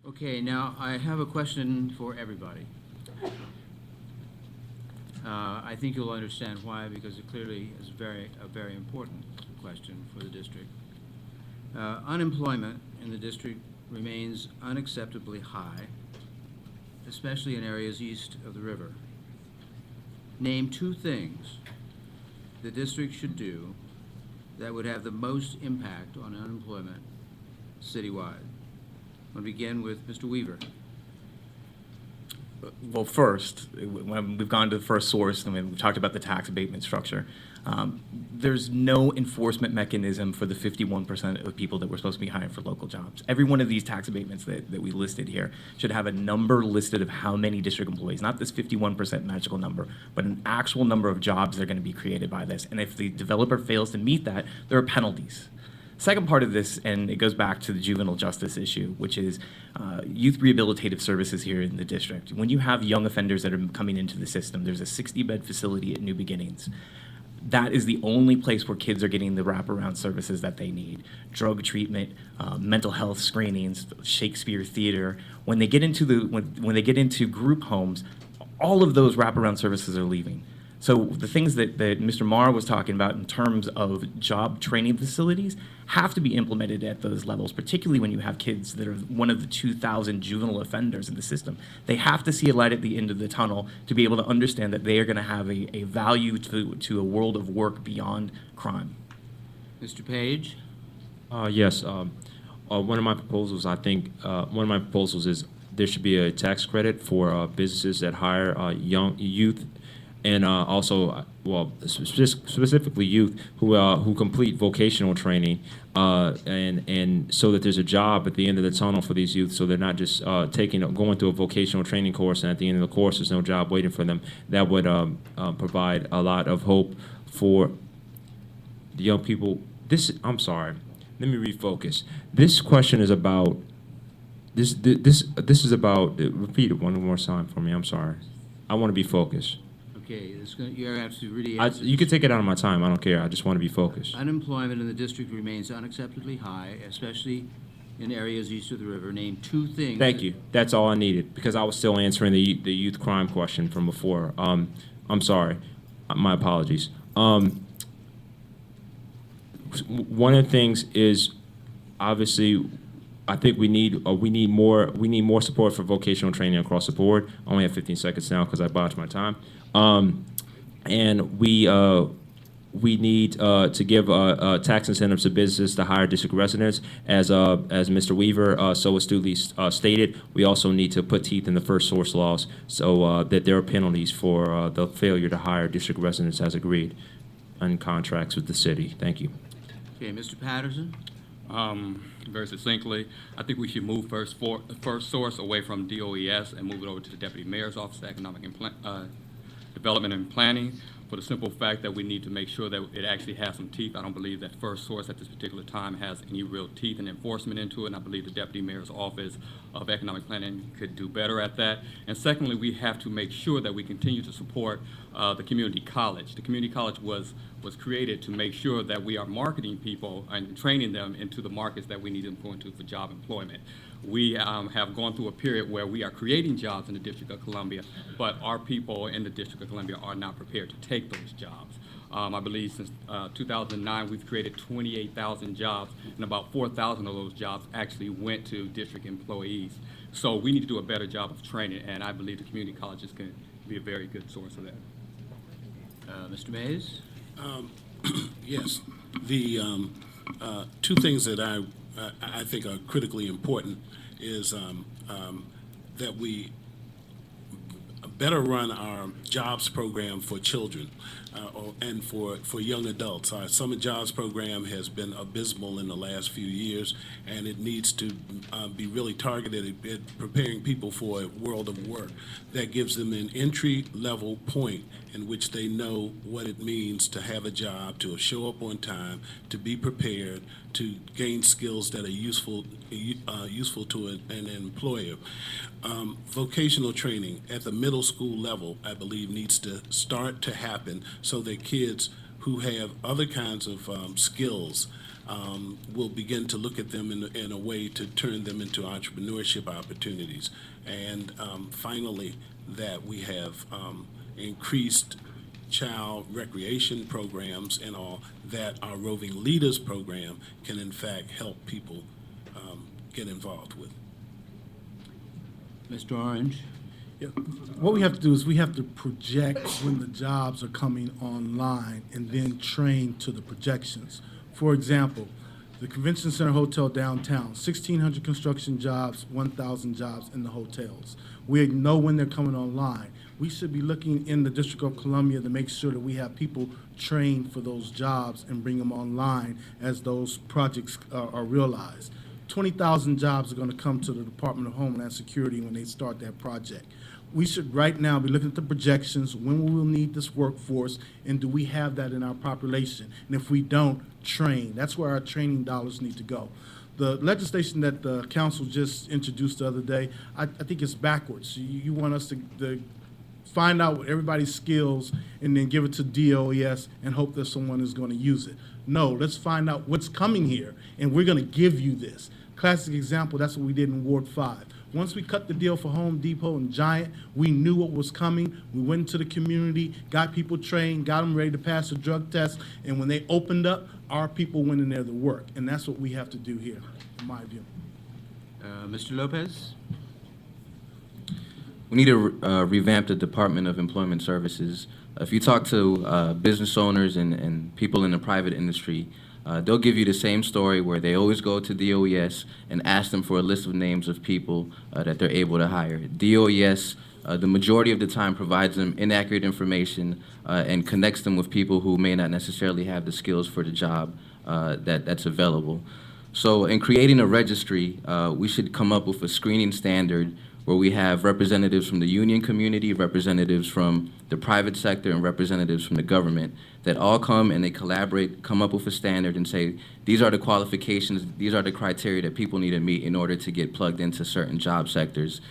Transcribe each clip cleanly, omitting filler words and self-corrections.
Okay, now I have a question for everybody. I think you'll understand why, because it clearly is a very important question for the district. Unemployment in the district remains unacceptably high, especially in areas east of the river. Name two things the district should do that would have the most impact on unemployment citywide. I'll begin with Mr. Weaver. Well, first, when we've gone to the first source and we've talked about the tax abatement structure, there's no enforcement mechanism for the 51% of people that we're supposed to be hiring for local jobs. Every one of these tax abatements that we listed here should have a number listed of how many district employees, not this 51% magical number, but an actual number of jobs that are going to be created by this. And if the developer fails to meet that, there are penalties. Second part of this, and it goes back to the juvenile justice issue, which is youth rehabilitative services here in the district. When you have young offenders that are coming into the system, there's a 60-bed facility at New Beginnings. That is the only place where kids are getting the wraparound services that they need. Drug treatment, mental health screenings, Shakespeare theater. When they get into when they get into group homes, all of those wraparound services are leaving. So the things that Mr. Marr was talking about in terms of job training facilities have to be implemented at those levels, particularly when you have kids that are one of the 2,000 juvenile offenders in the system. They have to see a light at the end of the tunnel to be able to understand that they are going to have a value to a world of work beyond crime. Mr. Page? Yes. One of my proposals, I think, one of my proposals is there should be a tax credit for businesses that hire young youth, and also, well, specifically youth who complete vocational training, and so that there's a job at the end of the tunnel for these youth, so they're not just going through a vocational training course, and at the end of the course there's no job waiting for them. That would provide a lot of hope for the young people. I'm sorry. Let me refocus. This question is about this is about. Repeat it one more time for me. I'm sorry. I want to be focused. Okay, you're going to have to really answer You can take it out of my time. I don't care. I just want to be focused. Unemployment in the district remains unacceptably high, especially in areas east of the river. Name two things. Thank you. That's all I needed, because I was still answering the youth crime question from before. I'm sorry. My apologies. One of the things is, obviously, I think we need more support for vocational training across the board. I only have 15 seconds now because I botched my time. And we need to give tax incentives to businesses to hire district residents, as Mr. Weaver so astutely stated. We also need to put teeth in the first source laws, so that there are penalties for the failure to hire district residents as agreed on contracts with the city. Thank you. Okay, Mr. Patterson? Very succinctly, I think we should move first source away from DOES and move it over to the Deputy Mayor's Office of Economic Development and Planning, for the simple fact that we need to make sure that it actually has some teeth. I don't believe that first source at this particular time has any real teeth and enforcement into it, and I believe the Deputy Mayor's Office of Economic Planning could do better at that. And secondly, we have to make sure that we continue to support the community college. The community college was created to make sure that we are marketing people and training them into the markets that we need them to go into for job employment. We have gone through a period where we are creating jobs in the District of Columbia, but our people in the District of Columbia are not prepared to take those jobs. I believe since 2009, we've created 28,000 jobs, and about 4,000 of those jobs actually went to district employees. So we need to do a better job of training, and I believe the community colleges can be a very good source of that. Mr. Mays? Yes. The two things that I think are critically important is that we better run our jobs program for children and for young adults. Our summer jobs program has been abysmal in the last few years, and it needs to be really targeted at preparing people for a world of work that gives them an entry-level point in which they know what it means to have a job, to show up on time, to be prepared, to gain skills that are useful to an employer. Vocational training at the middle school level, I believe, needs to start to happen so that kids who have other kinds of skills, we'll begin to look at them in a way to turn them into entrepreneurship opportunities. And finally, that we have increased child recreation programs and all, that our Roving Leaders program can in fact help people get involved with. Mr. Orange? Yeah. What we have to do is we have to project when the jobs are coming online and then train to the projections. For example, the Convention Center Hotel downtown, 1,600 construction jobs, 1,000 jobs in the hotels. We know when they're coming online. We should be looking in the District of Columbia to make sure that we have people trained for those jobs and bring them online as those projects are realized. 20,000 jobs are going to come to the Department of Homeland Security when they start that project. We should right now be looking at the projections, when we will need this workforce, and do we have that in our population? And if we don't, train. That's where our training dollars need to go. The legislation that the council just introduced the other day, I think it's backwards. You want us to find out what everybody's skills and then give it to DOES and hope that someone is going to use it. No, let's find out what's coming here, and we're going to give you this. Classic example, that's what we did in Ward 5. Once we cut the deal for Home Depot and Giant, we knew what was coming. We went into the community, got people trained, got them ready to pass the drug test, and when they opened up, our people went in there to work, and that's what we have to do here, in my view. Mr. Lopez? We need to revamp the Department of Employment Services. If you talk to business owners and people in the private industry, they'll give you the same story where they always go to DOES and ask them for a list of names of people that they're able to hire. DOES, the majority of the time, provides them inaccurate information and connects them with people who may not necessarily have the skills for the job that's available. So in creating a registry, we should come up with a screening standard where we have representatives from the union community, representatives from the private sector, and representatives from the government that all come and they collaborate, come up with a standard and say, these are the qualifications, these are the criteria that people need to meet in order to get plugged into certain job sectors.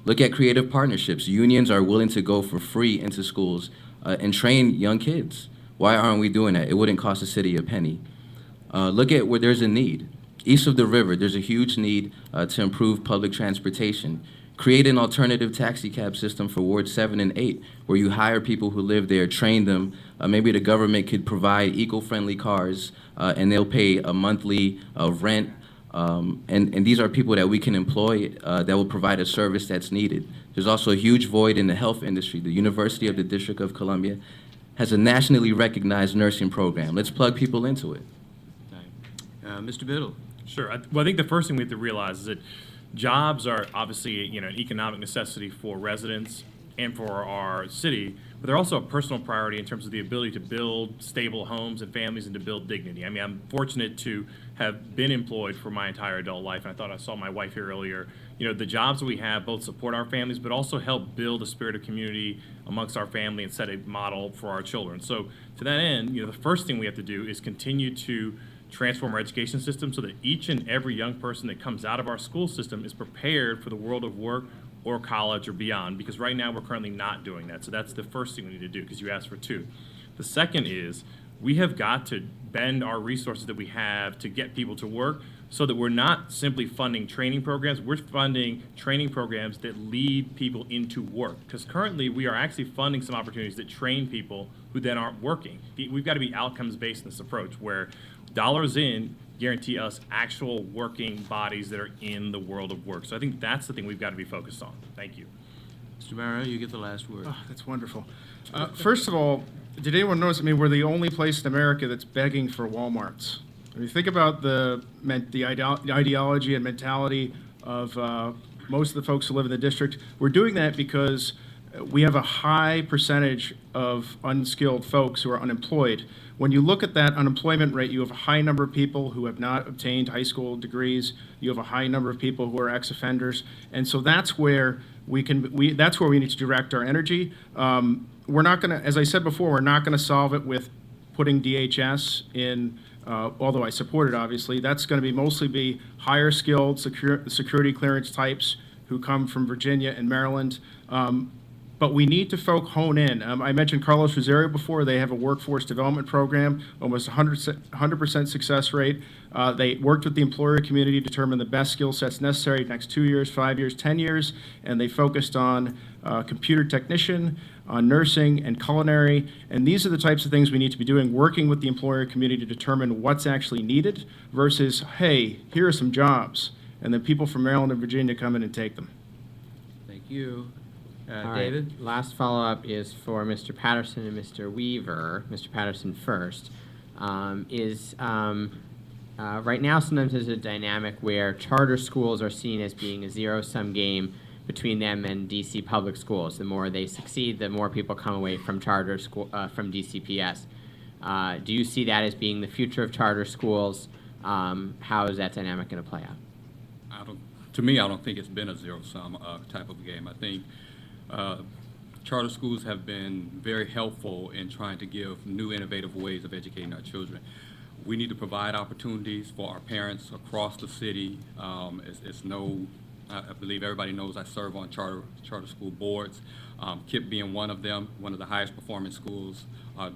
Look at creative partnerships. Unions are willing to go for free into schools and train young kids. Why aren't we doing that? It wouldn't cost the city a penny. Look at where there's a need. East of the river, there's a huge need to improve public transportation. Create an alternative taxi cab system for Ward 7 and 8, where you hire people who live there, train them. Maybe the government could provide eco-friendly cars, and they'll pay a monthly rent. And these are people that we can employ that will provide a service that's needed. There's also a huge void in the health industry. The University of the District of Columbia has a nationally recognized nursing program. Let's plug people into it. Mr. Biddle? Sure. Well, I think the first thing we have to realize is that jobs are obviously, an economic necessity for residents and for our city, but they're also a personal priority in terms of the ability to build stable homes and families and to build dignity. I mean, I'm fortunate to have been employed for my entire adult life, and I thought I saw my wife here earlier. The jobs that we have both support our families, but also help build a spirit of community amongst our family and set a model for our children. So to that end, the first thing we have to do is continue to transform our education system so that each and every young person that comes out of our school system is prepared for the world of work or college or beyond, because right now we're currently not doing that. So that's the first thing we need to do, because you asked for two. The second is we have got to bend our resources that we have to get people to work so that we're not simply funding training programs, we're funding training programs that lead people into work. Because currently we are actually funding some opportunities that train people who then aren't working. We've got to be outcomes-based in this approach, where dollars in guarantee us actual working bodies that are in the world of work. So I think that's the thing we've got to be focused on. Thank you. Mr. Mara, you get the last word. Oh, that's wonderful. First of all, did anyone notice, we're the only place in America that's begging for Walmarts. When you think about the ideology and mentality of most of the folks who live in the district, we're doing that because we have a high percentage of unskilled folks who are unemployed. When you look at that unemployment rate, you have a high number of people who have not obtained high school degrees. You have a high number of people who are ex-offenders, and so that's where that's where we need to direct our energy. We're not going to, as I said before, we're not going to solve it with putting DHS in. Although I support it, obviously, that's going to mostly be higher skilled security clearance types who come from Virginia and Maryland. But we need to hone in. I mentioned Carlos Rosario before. They have a workforce development program, almost 100% success rate. They worked with the employer community to determine the best skill sets necessary next 2 years, 5 years, 10 years, and they focused on computer technician, on nursing and culinary. And these are the types of things we need to be doing, working with the employer community to determine what's actually needed versus, hey, here are some jobs. And then people from Maryland and Virginia come in and take them. Thank you. All right, David? last follow-up is for Mr. Patterson and Mr. Weaver. Mr. Patterson first. Right now, sometimes there's a dynamic where charter schools are seen as being a zero-sum game between them and DC public schools. The more they succeed, the more people come away from charter school, from DCPS. Do you see that as being the future of charter schools? How is that dynamic going to play out? To me, I don't think it's been a zero-sum type of game. I think charter schools have been very helpful in trying to give new, innovative ways of educating our children. We need to provide opportunities for our parents across the city. I believe everybody knows I serve on charter school boards. KIPP being one of them, one of the highest performing schools,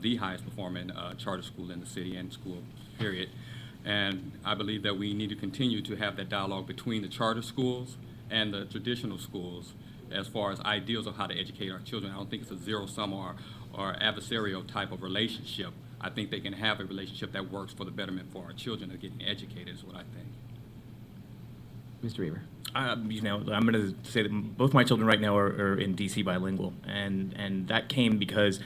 the highest performing charter school in the city and school, period. And I believe that we need to continue to have that dialogue between the charter schools and the traditional schools as far as ideals of how to educate our children. I don't think it's a zero-sum or adversarial type of relationship. I think they can have a relationship that works for the betterment for our children of getting educated is what I think. Mr. Weaver. I'm going to say that both my children right now are in DC bilingual, and that came because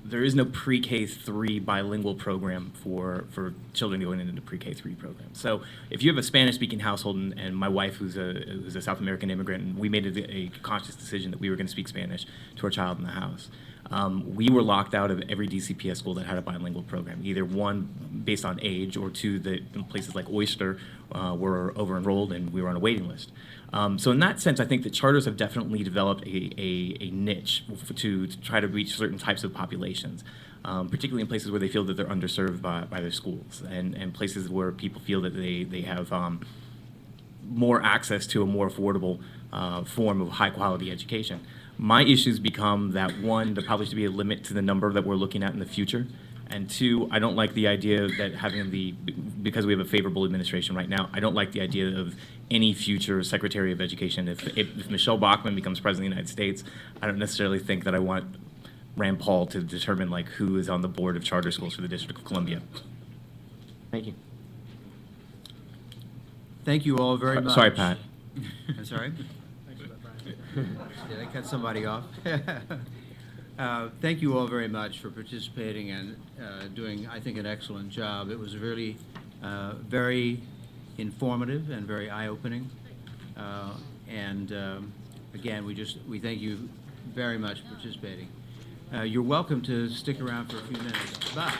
there is no pre-K3 bilingual program for children going into the pre-K3 program. So if you have a Spanish-speaking household, and my wife, who's a South American immigrant, and we made a conscious decision that we were going to speak Spanish to our child in the house, we were locked out of every DCPS school that had a bilingual program, either one, based on age, or two, that places like Oyster were over-enrolled and we were on a waiting list. So in that sense, I think that charters have definitely developed a niche to try to reach certain types of populations, particularly in places where they feel that they're underserved by their schools, and places where people feel that they have more access to a more affordable form of high-quality education. My issues become that, one, there probably should be a limit to the number that we're looking at in the future, and two, I don't like the idea that because we have a favorable administration right now, I don't like the idea of any future Secretary of Education. If Michelle Bachmann becomes President of the United States, I don't necessarily think that I want Rand Paul to determine who is on the board of charter schools for the District of Columbia. Thank you. Thank you all very much. Sorry, Pat. I'm sorry? Did I cut somebody off? Thank you all very much for participating and doing, I think, an excellent job. It was really very informative and very eye-opening. Again, we thank you very much for participating. You're welcome to stick around for a few minutes. Bye.